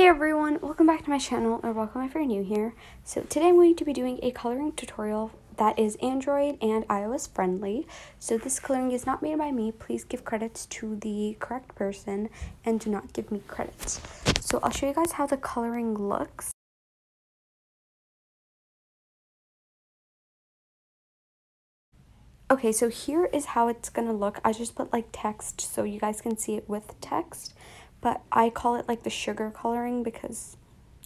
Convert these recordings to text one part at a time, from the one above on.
Hey everyone, welcome back to my channel, or welcome if you're new here. So today I'm going to be doing a coloring tutorial that is Android and iOS friendly. So this coloring is not made by me. Please give credits to the correct person and do not give me credits. So I'll show you guys how the coloring looks. Okay, so here is how it's gonna look. I just put like text so you guys can see it with text, but I call it like the sugar coloring because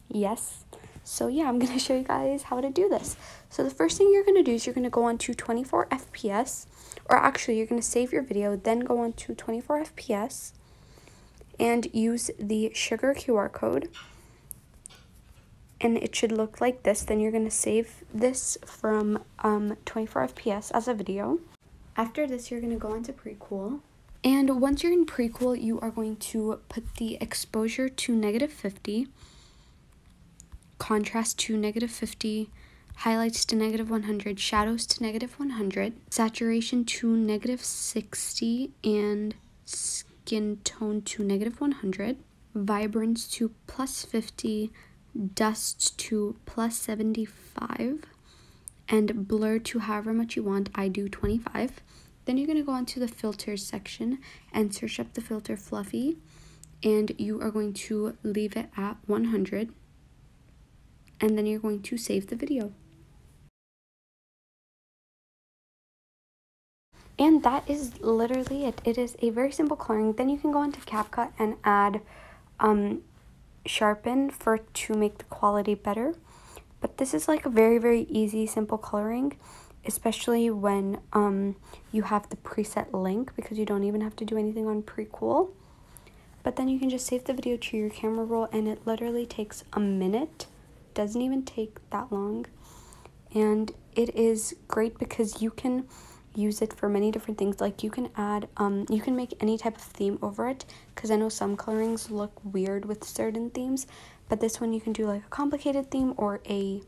yes. So yeah, I'm gonna show you guys how to do this. So the first thing you're gonna do is you're gonna go on to 24 FPS, or actually you're gonna save your video, then go on to 24 FPS and use the sugar QR code. And it should look like this. Then you're gonna save this from 24 FPS as a video. After this, you're gonna go on to Precool. And once you're in Precool, you are going to put the exposure to -50, contrast to -50, highlights to -100, shadows to -100, saturation to -60, and skin tone to -100, vibrance to +50, dust to +75, and blur to however much you want. I do 25. Then you're going to go onto the filters section and search up the filter Fluffy, and you are going to leave it at 100, and then you're going to save the video. And that is literally it. It is a very simple coloring. Then you can go into CapCut and add sharpen to make the quality better. But this is like a very easy, simple coloring, especially when you have the preset link, because you don't even have to do anything on Precool. But then you can just save the video to your camera roll, and it literally takes a minute. Doesn't even take that long, and it is great because you can use it for many different things. Like you can add you can make any type of theme over it, because I know some colorings look weird with certain themes, but this one you can do like a complicated theme or a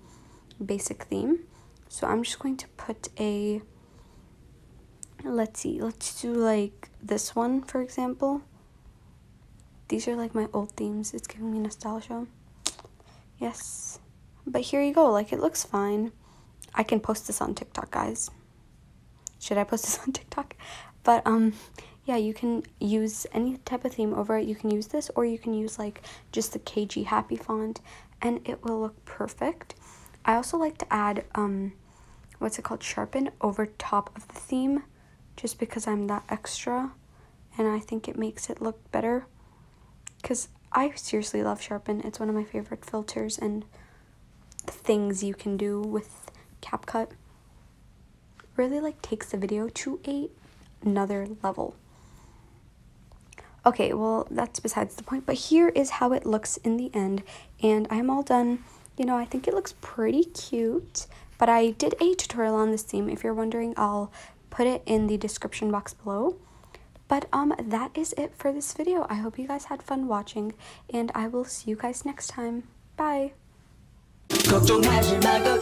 basic theme. So I'm just going to put a, let's do like this one, for example. These are like my old themes. It's giving me nostalgia. Yes, but here you go. Like, it looks fine. I can post this on TikTok, guys. Should I post this on TikTok? But yeah, you can use any type of theme over it. You can use this, or you can use like just the KG Happy font, and it will look perfect. I also like to add what's it called, sharpen over top of the theme, just because I'm that extra, and I think it makes it look better. Because I seriously love sharpen. It's one of my favorite filters and things you can do with CapCut. Really like takes the video to another level. Okay, well, that's besides the point, but here is how it looks in the end, and I'm all done. You know, I think it looks pretty cute, but I did a tutorial on this theme. If you're wondering, I'll put it in the description box below. But that is it for this video. I hope you guys had fun watching, and I will see you guys next time. Bye! 걱정하지 말고